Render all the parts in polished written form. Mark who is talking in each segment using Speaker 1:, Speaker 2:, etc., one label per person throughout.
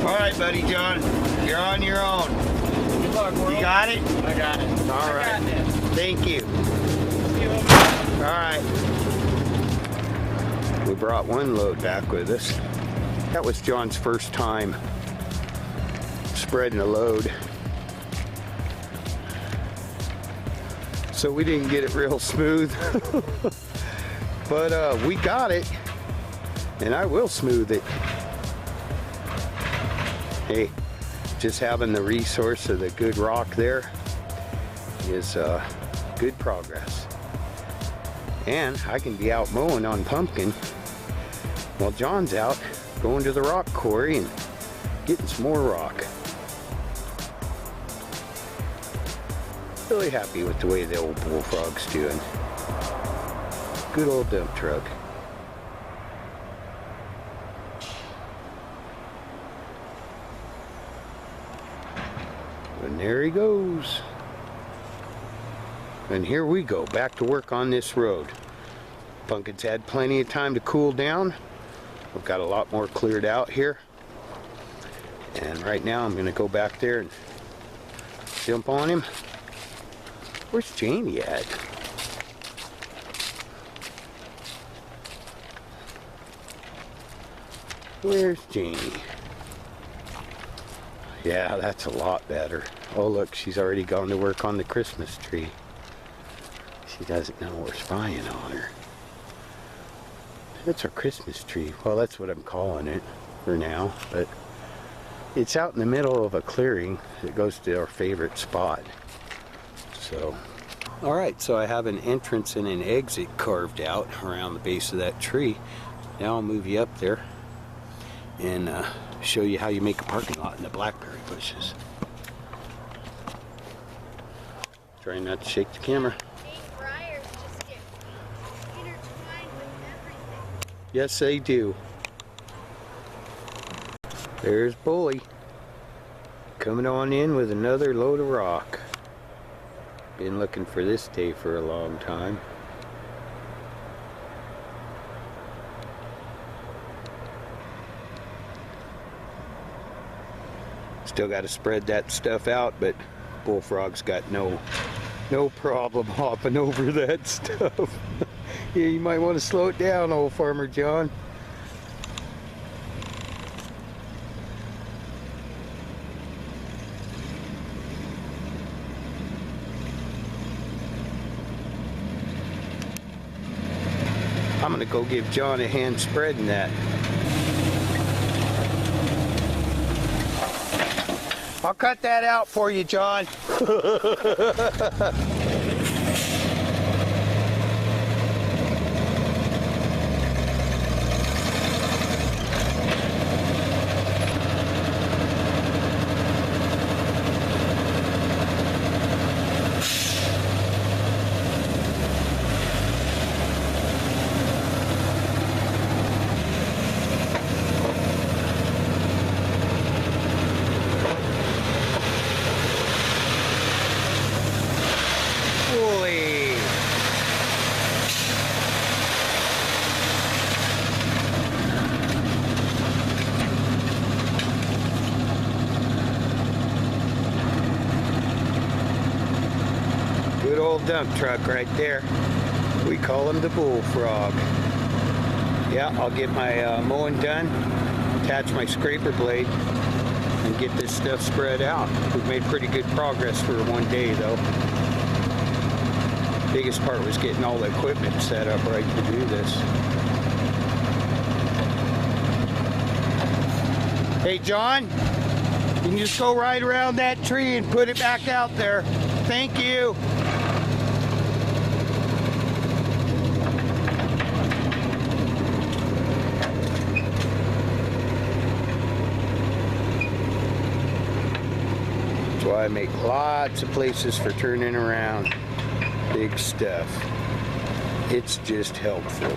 Speaker 1: All right, buddy John, you're on your own.
Speaker 2: Good luck, world.
Speaker 1: You got it?
Speaker 2: I got it.
Speaker 1: All right.
Speaker 2: I got this.
Speaker 1: Thank you. All right. We brought one load back with us. That was John's first time spreading a load. So we didn't get it real smooth. But we got it. And I will smooth it. Hey, just having the resource of the good rock there is good progress. And I can be out mowing on pumpkin while John's out going to the rock quarry and getting some more rock. Really happy with the way the old Bullfrog's doing. Good old dump truck. And there he goes. And here we go, back to work on this road. Pumpkin's had plenty of time to cool down. We've got a lot more cleared out here. And right now I'm gonna go back there and jump on him. Where's Jamie at? Where's Jamie? Yeah, that's a lot better. Oh look, she's already gone to work on the Christmas tree. She doesn't know we're spying on her. That's our Christmas tree. Well, that's what I'm calling it for now, but it's out in the middle of a clearing that goes to our favorite spot. So, all right, so I have an entrance and an exit carved out around the base of that tree. Now I'll move you up there and show you how you make a parking lot in the blackberry bushes. Trying not to shake the camera. Yes, they do. There's Bully coming on in with another load of rock. Been looking for this day for a long time. Still got to spread that stuff out, but Bullfrog's got no problem hopping over that stuff. Yeah, you might want to slow it down, old Farmer John. I'm gonna go give John a hand spreading that. I'll cut that out for you, John. Good old dump truck right there. We call him the Bullfrog. Yeah, I'll get my mowing done, attach my scraper blade, and get this stuff spread out. We've made pretty good progress for one day though. Biggest part was getting all the equipment set up right to do this. Hey John, you can just go right around that tree and put it back out there. Thank you. That's why I make lots of places for turning around big stuff. It's just helpful.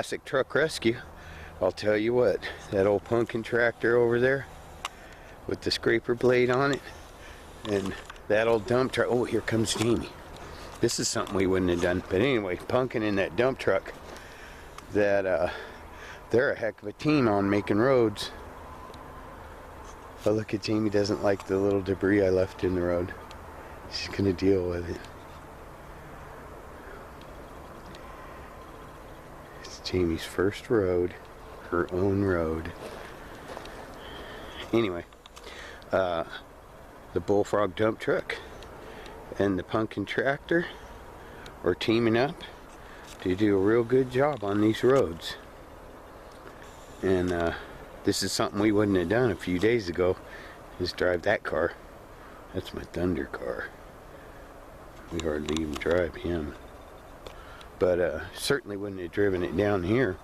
Speaker 1: classic truck rescue. I'll tell you what, that old pumpkin tractor over there with the scraper blade on it, and that old dump truck. Oh, here comes Jamie. This is something we wouldn't have done. But anyway, pumpkin in that dump truck, that they're a heck of a team on making roads. But look at Jamie, doesn't like the little debris I left in the road. She's gonna deal with it. It's Jamie's first road, her own road. Anyway, the bullfrog dump truck and the pumpkin tractor are teaming up to do a real good job on these roads. And this is something we wouldn't have done a few days ago, is drive that car. That's my Thunder car. We hardly even drive him. But certainly wouldn't have driven it down here.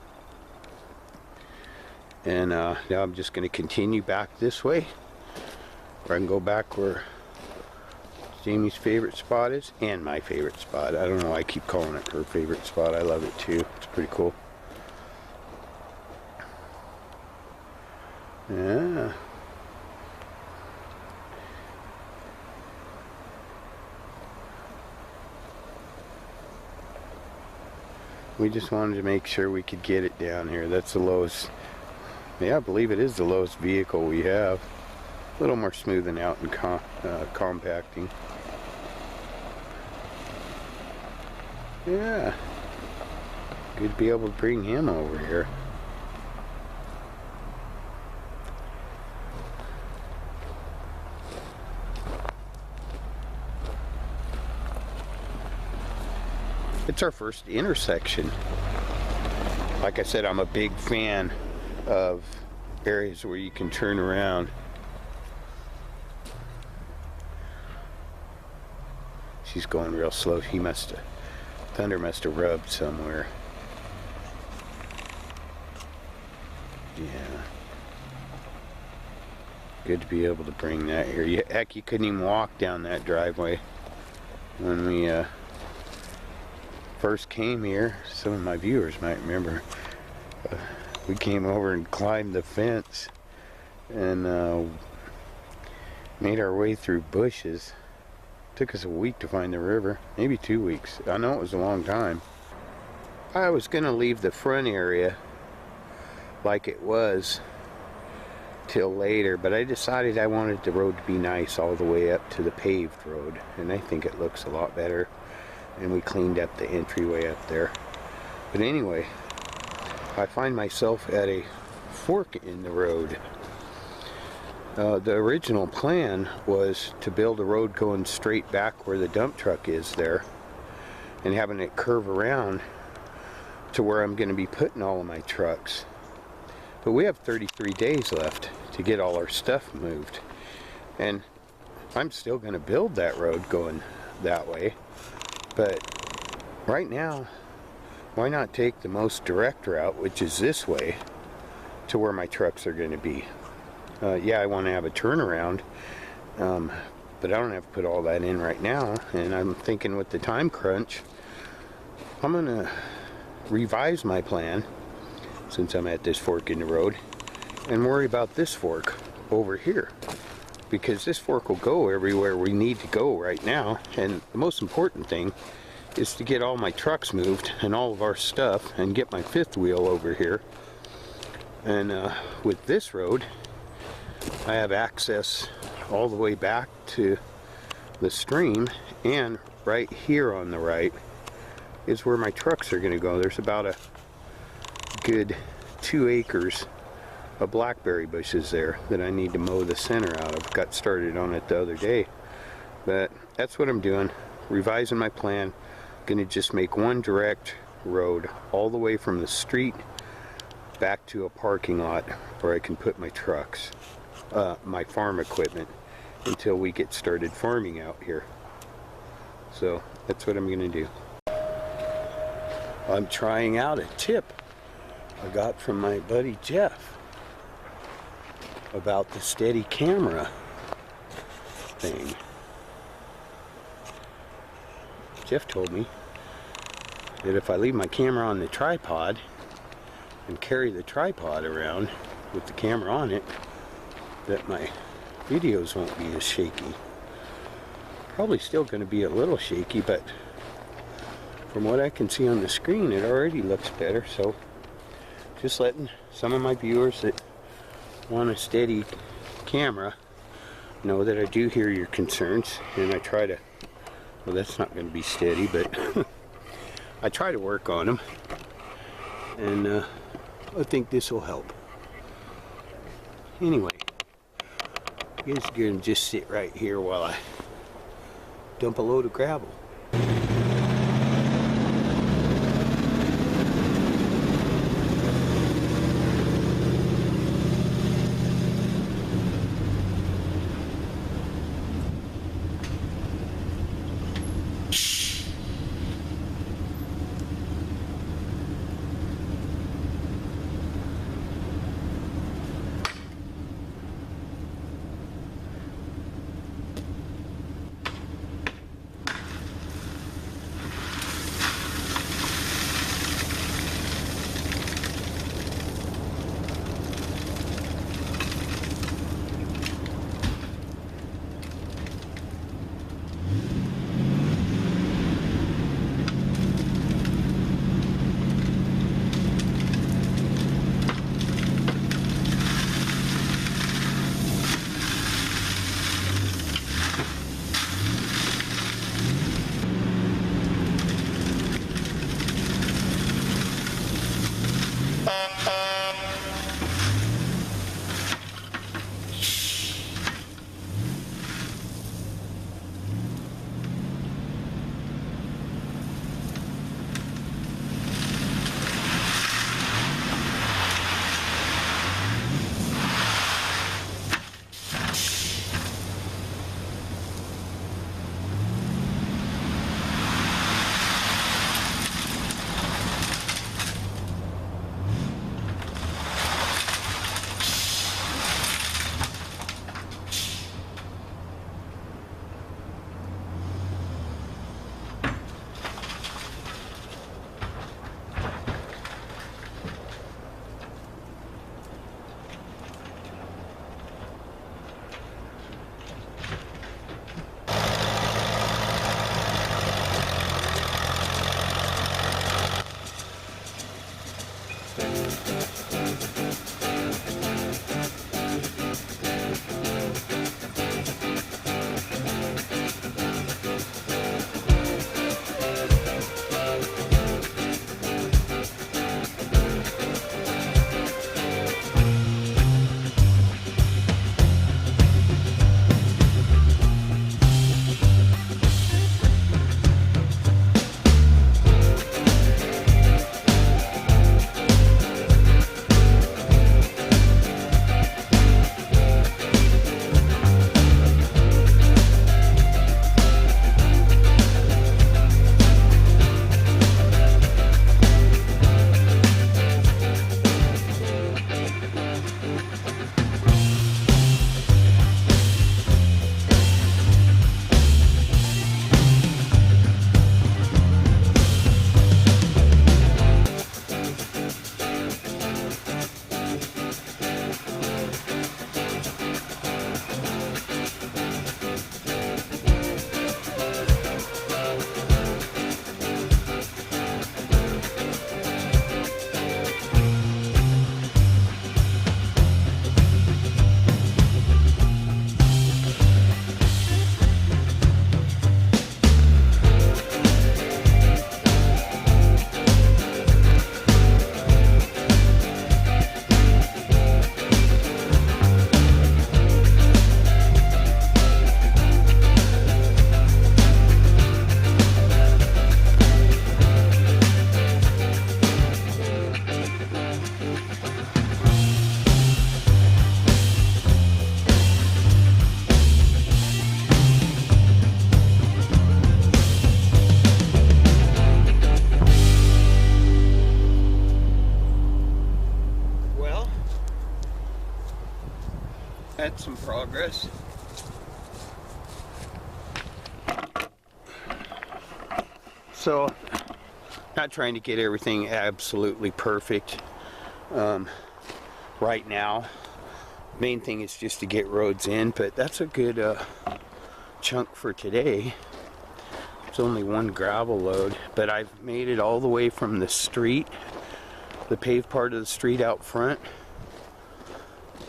Speaker 1: And now I'm just going to continue back this way, where I can go back where Jamie's favorite spot is, and my favorite spot. I don't know why I keep calling it her favorite spot. I love it too. It's pretty cool. Yeah. We just wanted to make sure we could get it down here. That's the lowest, yeah, I believe it is the lowest vehicle we have. A little more smoothing out and compacting. Yeah. Good to be able to bring him over here. It's our first intersection. Like I said, I'm a big fan of areas where you can turn around. She's going real slow. He must have, Thunder must have rubbed somewhere. Yeah. Good to be able to bring that here. Heck, you couldn't even walk down that driveway when we first came here. Some of my viewers might remember. We came over and climbed the fence and made our way through bushes. Took us a week to find the river, maybe 2 weeks. I know it was a long time. I was gonna leave the front area like it was till later, but I decided I wanted the road to be nice all the way up to the paved road, and I think it looks a lot better. And we cleaned up the entryway up there. But anyway, I find myself at a fork in the road. The original plan was to build a road going straight back where the dump truck is there, and having it curve around to where I'm going to be putting all of my trucks. But we have 33 days left to get all our stuff moved, and I'm still going to build that road going that way. But right now, why not take the most direct route, which is this way, to where my trucks are going to be? Yeah, I want to have a turnaround, but I don't have to put all that in right now. And I'm thinking with the time crunch, I'm going to revise my plan, since I'm at this fork in the road, and worry about this fork over here. Because this fork will go everywhere we need to go right now, and the most important thing is to get all my trucks moved and all of our stuff, and get my fifth wheel over here. And with this road, I have access all the way back to the stream, and right here on the right is where my trucks are going to go. There's about a good 2 acres of blackberry bushes there that I need to mow the center out of. Got started on it the other day, but that's what I'm doing, revising my plan. Gonna just make one direct road all the way from the street back to a parking lot where I can put my trucks, my farm equipment, until we get started farming out here. So that's what I'm gonna do. I'm trying out a tip I got from my buddy Jeff about the steady camera thing. Jeff told me that if I leave my camera on the tripod and carry the tripod around with the camera on it, that my videos won't be as shaky. Probably still going to be a little shaky, but from what I can see on the screen, it already looks better. So just letting some of my viewers that want a steady camera know that I do hear your concerns, and I try to, well, that's not going to be steady, but I try to work on them, and I think this will help. Anyway, you guys are going to just sit right here while I dump a load of gravel.
Speaker 2: had some progress.
Speaker 1: So, not trying to get everything absolutely perfect. right now. Main thing is just to get roads in, but that's a good chunk for today. It's only one gravel load, but I've made it all the way from the street, the paved part of the street out front,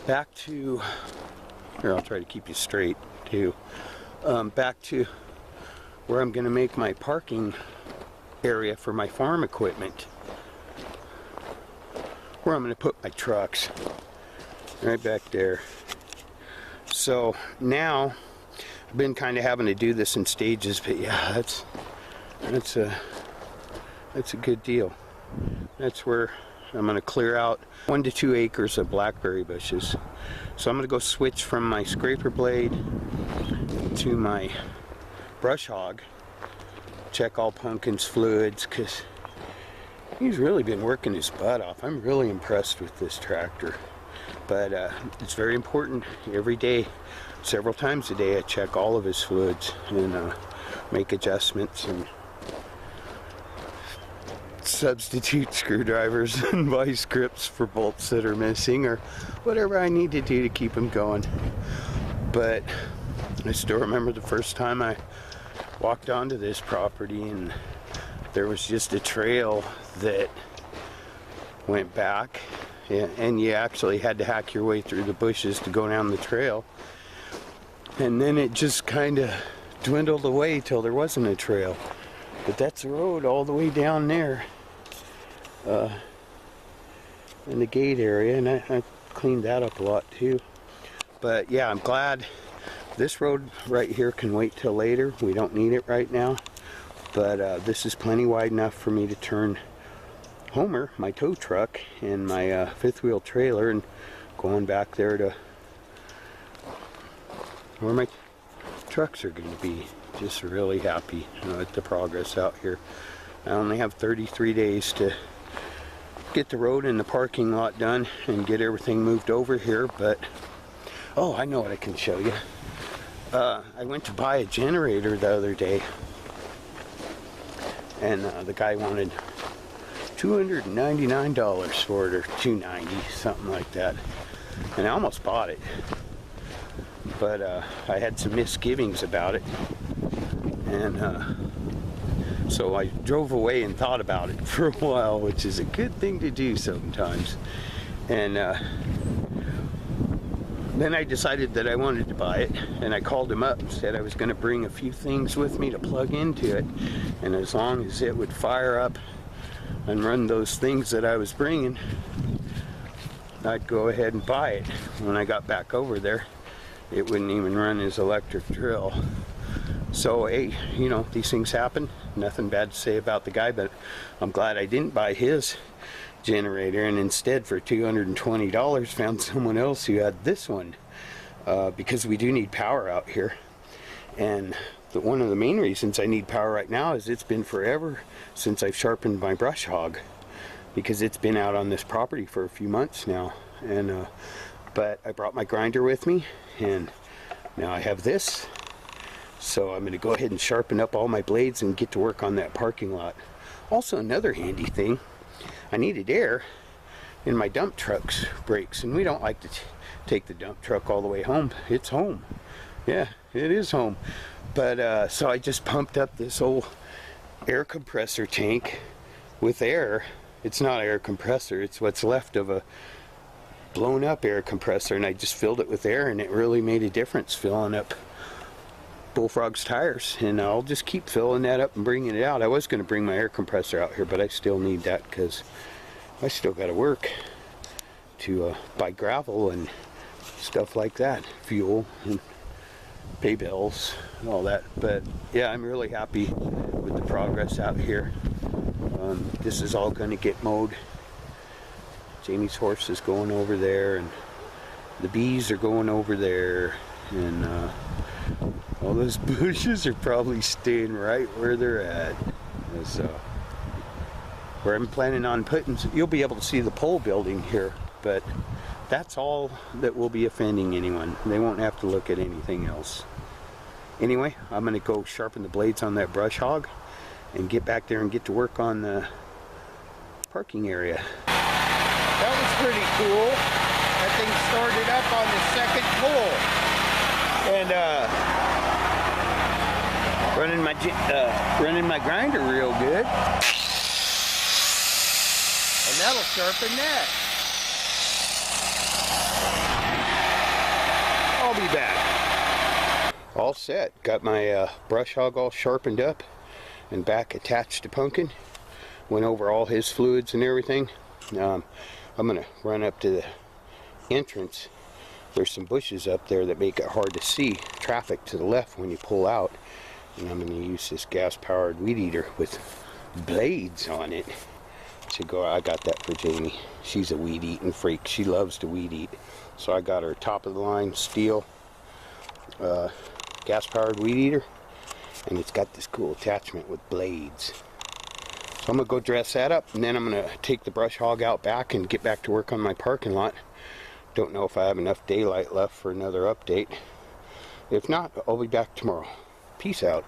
Speaker 1: back to, here, I'll try to keep you straight too, back to where I'm going to make my parking area for my farm equipment, where I'm going to put my trucks, right back there. So now I've been kind of having to do this in stages, but yeah, that's a good deal. That's where I'm going to clear out 1 to 2 acres of blackberry bushes. So I'm going to go switch from my scraper blade to my brush hog, check all Pumpkin's fluids, because he's really been working his butt off. I'm really impressed with this tractor. But it's very important every day, several times a day, I check all of his fluids and make adjustments and substitute screwdrivers and buy scripts for bolts that are missing or whatever I need to do to keep him going. But I still remember the first time I walked onto this property and there was just a trail that went back, and you actually had to hack your way through the bushes to go down the trail, and then it just kind of dwindled away till there wasn't a trail. But that's the road all the way down there in the gate area, and I cleaned that up a lot too. But yeah, I'm glad this road right here can wait till later. We don't need it right now, but this is plenty wide enough for me to turn Homer, my tow truck, and my fifth wheel trailer, and going back there to where my trucks are going to be. Just really happy with the progress out here. I only have 33 days to get the road and the parking lot done and get everything moved over here, but oh, I know what I can show you. I went to buy a generator the other day, and the guy wanted $299 for it, or $290, something like that, and I almost bought it, but I had some misgivings about it, and so I drove away and thought about it for a while, which is a good thing to do sometimes. And then I decided that I wanted to buy it, and I called him up and said I was going to bring a few things with me to plug into it, and as long as it would fire up and run those things that I was bringing, I'd go ahead and buy it. When I got back over there, it wouldn't even run his electric drill. So hey, you know, these things happen. Nothing bad to say about the guy, but I'm glad I didn't buy his generator and instead for $220 found someone else who had this one, because we do need power out here. And one of the main reasons I need power right now is it's been forever since I've sharpened my brush hog, because it's been out on this property for a few months now. And but I brought my grinder with me, and now I have this, so I'm going to go ahead and sharpen up all my blades and get to work on that parking lot. Also, another handy thing, I needed air in my dump truck's brakes, and we don't like to take the dump truck all the way home. It's home. Yeah, it is home. But so I just pumped up this old air compressor tank with air. It's not air compressor, it's what's left of a blown up air compressor, and I just filled it with air, and it really made a difference filling up Bullfrog's tires. And I'll just keep filling that up and bringing it out. I was going to bring my air compressor out here, but I still need that because I still got to work to buy gravel and stuff like that, fuel and pay bills and all that. But yeah, I'm really happy with the progress out here. This is all going to get mowed. Jamie's horse is going over there, and the bees are going over there, and all those bushes are probably staying right where they're at. So where I'm planning on putting, you'll be able to see the pole building here, but that's all that will be offending anyone. They won't have to look at anything else. Anyway, I'm going to go sharpen the blades on that brush hog and get back there and get to work on the parking area. That was pretty cool. That thing started up on the second pull. And running my grinder real good. And that'll sharpen that. I'll be back. All set. Got my brush hog all sharpened up and back attached to Pumpkin. Went over all his fluids and everything. I'm gonna run up to the entrance. There's some bushes up there that make it hard to see traffic to the left when you pull out. And I'm gonna use this gas-powered weed eater with blades on it to go. I got that for Jamie. She's a weed eating freak. She loves to weed eat. So I got her top of the line steel gas-powered weed eater, and it's got this cool attachment with blades. So I'm gonna go dress that up, and then I'm gonna take the brush hog out back and get back to work on my parking lot. Don't know if I have enough daylight left for another update. If not, I'll be back tomorrow. Peace out.